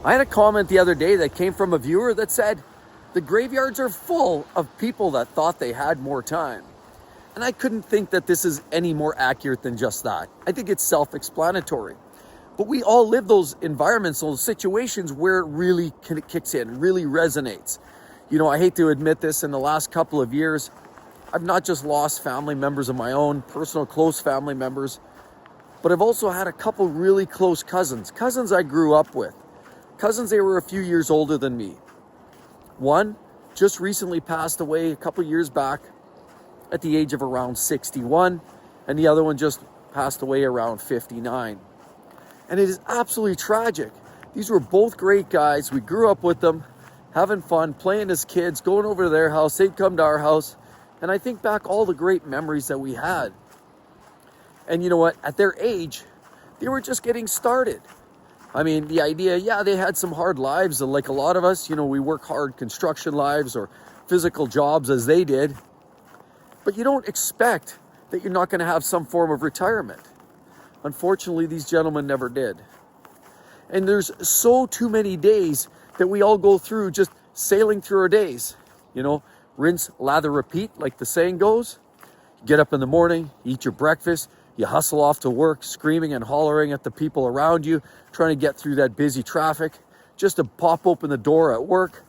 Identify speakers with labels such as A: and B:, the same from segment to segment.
A: I had a comment the other day that came from a viewer that said, the graveyards are full of people that thought they had more time. And I couldn't think that this is any more accurate than just that. I think it's self-explanatory. But we all live those environments, those situations where it really kicks in, really resonates. You know, I hate to admit this, in the last couple of years, I've not just lost family members of my own, personal close family members, but I've also had a couple really close cousins I grew up with. Cousins, they were a few years older than me. One just recently passed away a couple years back at the age of around 61, and the other one just passed away around 59. And it is absolutely tragic. These were both great guys. We grew up with them, having fun, playing as kids, going over to their house. They'd come to our house. And I think back all the great memories that we had. And you know what? At their age, they were just getting started. I mean, the idea, yeah, they had some hard lives. Like a lot of us, you know, we work hard construction lives or physical jobs as they did. But you don't expect that you're not going to have some form of retirement. Unfortunately, these gentlemen never did. And there's so too many days that we all go through just sailing through our days. You know, rinse, lather, repeat, like the saying goes. You get up in the morning, eat your breakfast, you hustle off to work, screaming and hollering at the people around you, trying to get through that busy traffic, just to pop open the door at work,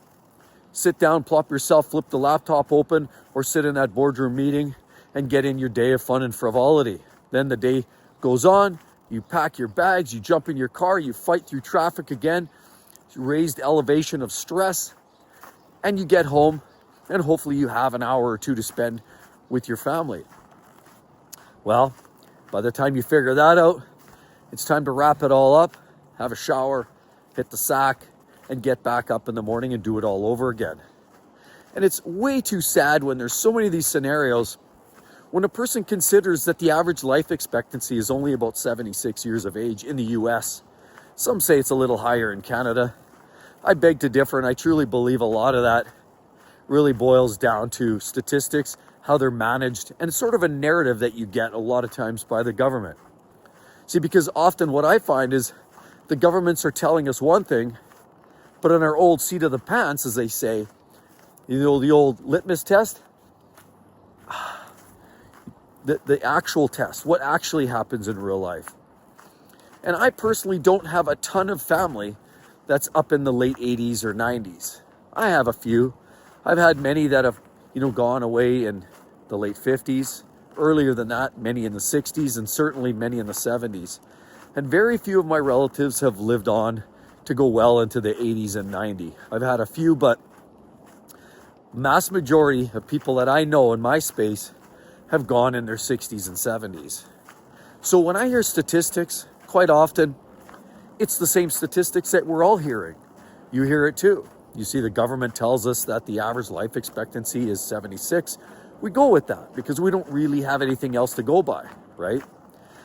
A: sit down, plop yourself, flip the laptop open, or sit in that boardroom meeting and get in your day of fun and frivolity. Then the day goes on, you pack your bags, you jump in your car, you fight through traffic again, raised elevation of stress, and you get home, and hopefully you have an hour or two to spend with your family. Well, by the time you figure that out, it's time to wrap it all up, have a shower, hit the sack, and get back up in the morning and do it all over again. And it's way too sad when there's so many of these scenarios when a person considers that the average life expectancy is only about 76 years of age in the US. Some say it's a little higher in Canada. I beg to differ, and I truly believe a lot of that really boils down to statistics, how they're managed, and sort of a narrative that you get a lot of times by the government. See, because often what I find is the governments are telling us one thing, but on our old seat of the pants, as they say, you know, the old litmus test, the actual test, what actually happens in real life. And I personally don't have a ton of family that's up in the late 80s or 90s. I have a few. I've had many that have, you know, gone away in the late 50s. Earlier than that, many in the 60s, and certainly many in the 70s. And very few of my relatives have lived on to go well into the 80s and 90s. I've had a few, but mass majority of people that I know in my space have gone in their 60s and 70s. So when I hear statistics, quite often, it's the same statistics that we're all hearing. You hear it too. You see the government tells us that the average life expectancy is 76. We go with that because we don't really have anything else to go by, right?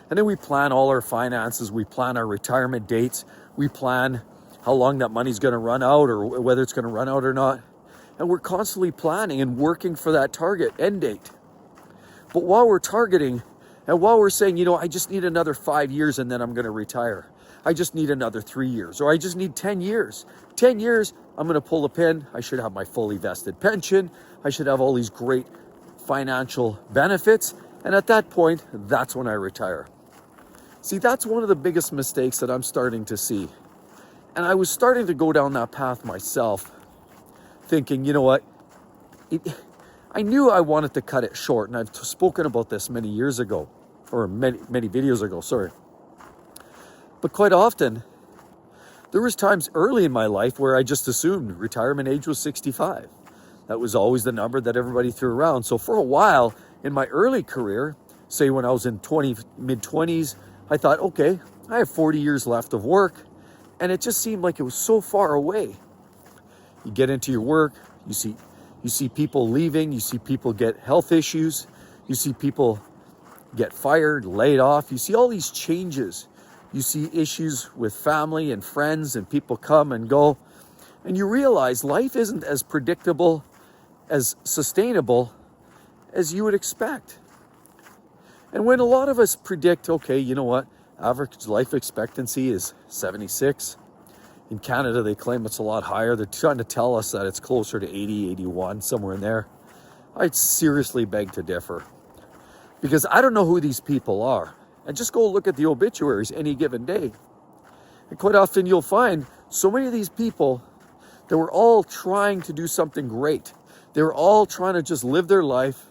A: And then we plan all our finances. We plan our retirement dates. We plan how long that money's going to run out or whether it's going to run out or not. And we're constantly planning and working for that target end date. But while we're targeting and while we're saying, you know, I just need another 5 years and then I'm going to retire. I just need another 3 years, or I just need 10 years. 10 years, I'm going to pull a pin. I should have my fully vested pension. I should have all these great financial benefits. And at that point, that's when I retire. See, that's one of the biggest mistakes that I'm starting to see. And I was starting to go down that path myself, thinking, you know what? I knew I wanted to cut it short, and I've spoken about this many years ago, or many videos ago, sorry. But quite often, there was times early in my life where I just assumed retirement age was 65. That was always the number that everybody threw around. So for a while in my early career, say when I was in mid-20s, I thought, okay, I have 40 years left of work, and it just seemed like it was so far away. You get into your work, you see people leaving, you see people get health issues, you see people get fired, laid off, you see all these changes. You see issues with family and friends, and people come and go, and you realize life isn't as predictable, as sustainable as you would expect. And when a lot of us predict, okay, you know what, average life expectancy is 76, In Canada, they claim it's a lot higher. They're trying to tell us that it's closer to 80, 81, somewhere in there. I seriously beg to differ, because I don't know who these people are. And just go look at the obituaries any given day. And quite often you'll find so many of these people that were all trying to do something great. They were all trying to just live their life,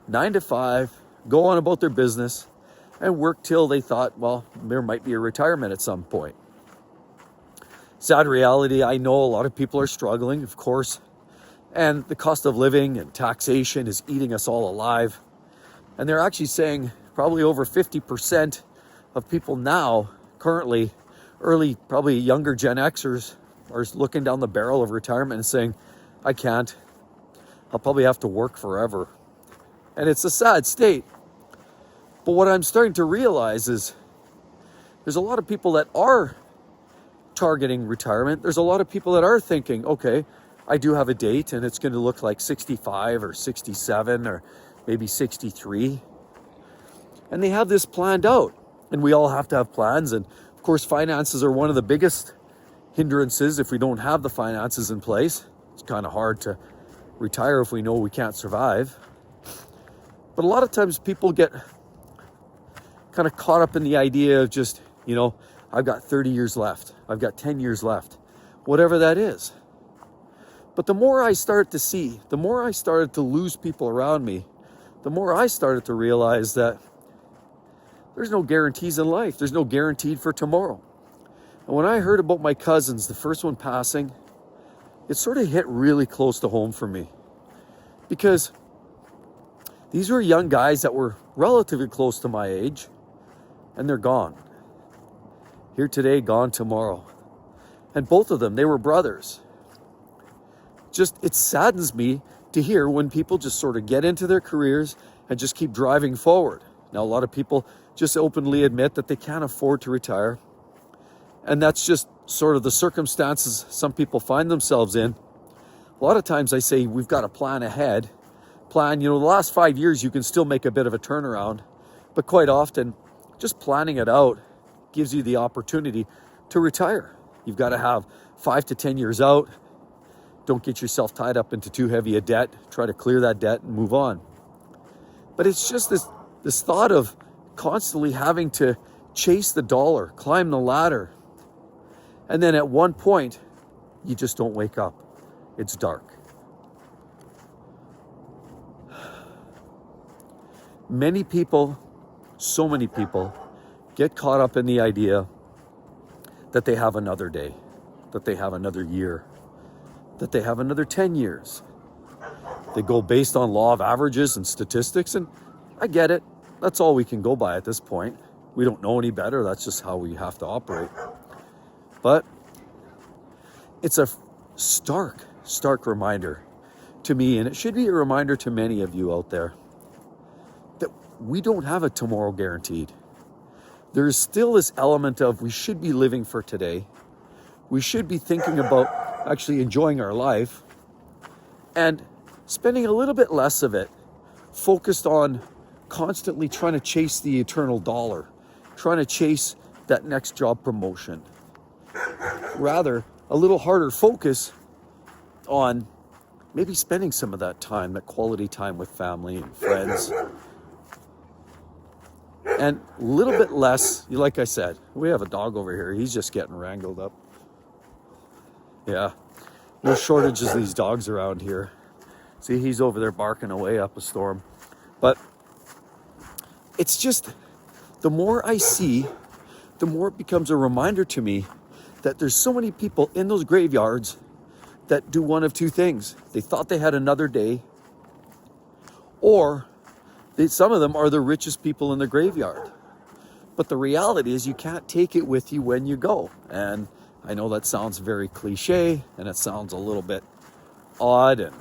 A: 9 to 5, go on about their business, and work till they thought, well, there might be a retirement at some point. Sad reality, I know a lot of people are struggling, of course, and the cost of living and taxation is eating us all alive. And they're actually saying probably over 50% of people now, currently, early, probably younger Gen Xers, are looking down the barrel of retirement and saying, I can't. I'll probably have to work forever. And it's a sad state. But what I'm starting to realize is there's a lot of people that are targeting retirement. There's a lot of people that are thinking, okay, I do have a date and it's going to look like 65 or 67 or maybe 63. And they have this planned out. And we all have to have plans. And of course, finances are one of the biggest hindrances. If we don't have the finances in place, it's kind of hard to retire if we know we can't survive. But a lot of times people get kind of caught up in the idea of just, I've got 30 years left. I've got 10 years left, whatever that is. But the more I started to see, the more I started to lose people around me, the more I started to realize that there's no guarantees in life. There's no guarantee for tomorrow. And when I heard about my cousins, the first one passing, it sort of hit really close to home for me. Because these were young guys that were relatively close to my age, and they're gone. Here today, gone tomorrow. And both of them, they were brothers. Just, it saddens me to hear when people just sort of get into their careers and just keep driving forward. Now, a lot of people just openly admit that they can't afford to retire. And that's just sort of the circumstances some people find themselves in. A lot of times I say we've got to plan ahead. Plan, the last 5 years you can still make a bit of a turnaround. But quite often, just planning it out gives you the opportunity to retire. You've got to have 5 to 10 years out. Don't get yourself tied up into too heavy a debt. Try to clear that debt and move on. But it's just this thought of constantly having to chase the dollar, climb the ladder. And then at one point, you just don't wake up. It's dark. Many people, so many people, get caught up in the idea that they have another day, that they have another year, that they have another 10 years. They go based on law of averages and statistics, and I get it. That's all we can go by at this point. We don't know any better. That's just how we have to operate. But it's a stark reminder to me, and it should be a reminder to many of you out there, that we don't have a tomorrow guaranteed. There's still this element of we should be living for today. We should be thinking about actually enjoying our life and spending a little bit less of it focused on constantly trying to chase the eternal dollar, trying to chase that next job promotion. Rather, a little harder focus on maybe spending some of that time, that quality time with family and friends. And a little bit less, like I said, we have a dog over here. He's just getting wrangled up. Yeah, no shortages of these dogs around here. See, he's over there barking away up a storm. But it's just, the more I see, the more it becomes a reminder to me that there's so many people in those graveyards that do one of two things. They thought they had another day, or some of them are the richest people in the graveyard. But the reality is you can't take it with you when you go. And I know that sounds very cliche, and it sounds a little bit odd, and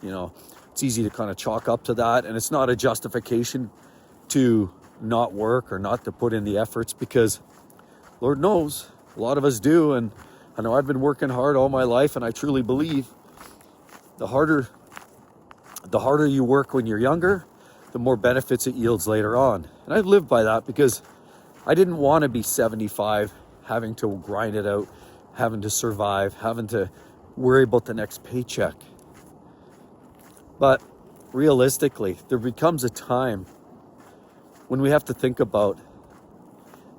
A: it's easy to kind of chalk up to that. And it's not a justification to not work or not to put in the efforts, because Lord knows a lot of us do. And I know I've been working hard all my life, and I truly believe the harder you work when you're younger, the more benefits it yields later on. And I've lived by that, because I didn't want to be 75 having to grind it out, having to survive, having to worry about the next paycheck. But realistically, there becomes a time when we have to think about,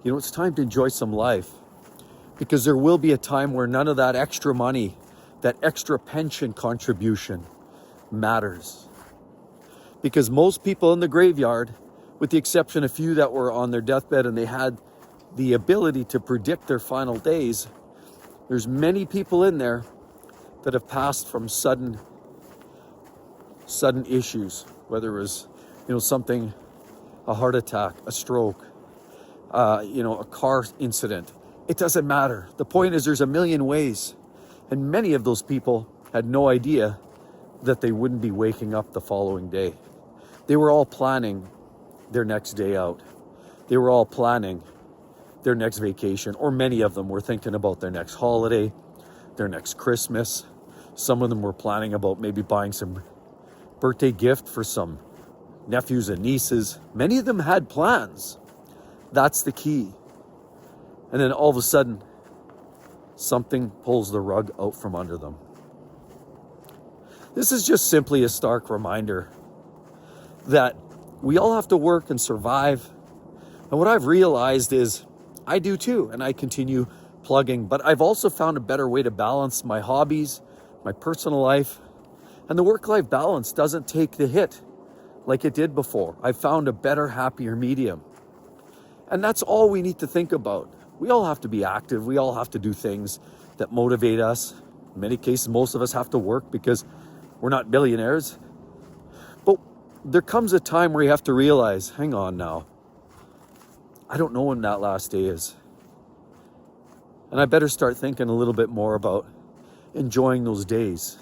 A: it's time to enjoy some life, because there will be a time where none of that extra money, that extra pension contribution matters. Because most people in the graveyard, with the exception of a few that were on their deathbed and they had the ability to predict their final days, there's many people in there that have passed from sudden issues, whether it was, something, a heart attack, a stroke, a car incident. It doesn't matter. The point is, there's a million ways. And many of those people had no idea that they wouldn't be waking up the following day. They were all planning their next day out. They were all planning their next vacation, or many of them were thinking about their next holiday, their next Christmas. Some of them were planning about maybe buying some birthday gift for some nephews and nieces. Many of them had plans. That's the key. And then all of a sudden, something pulls the rug out from under them. This is just simply a stark reminder that we all have to work and survive. And what I've realized is I do too, and I continue plugging, but I've also found a better way to balance my hobbies, my personal life, and the work-life balance doesn't take the hit like it did before. I've found a better, happier medium. And that's all we need to think about. We all have to be active. We all have to do things that motivate us. In many cases, most of us have to work because we're not billionaires. But there comes a time where you have to realize, hang on now, I don't know when that last day is. And I better start thinking a little bit more about enjoying those days.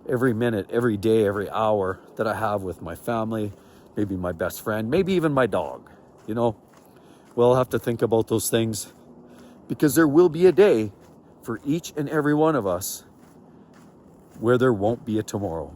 A: Every minute, every day, every hour that I have with my family, maybe my best friend, maybe even my dog. We'll have to think about those things, because there will be a day for each and every one of us where there won't be a tomorrow.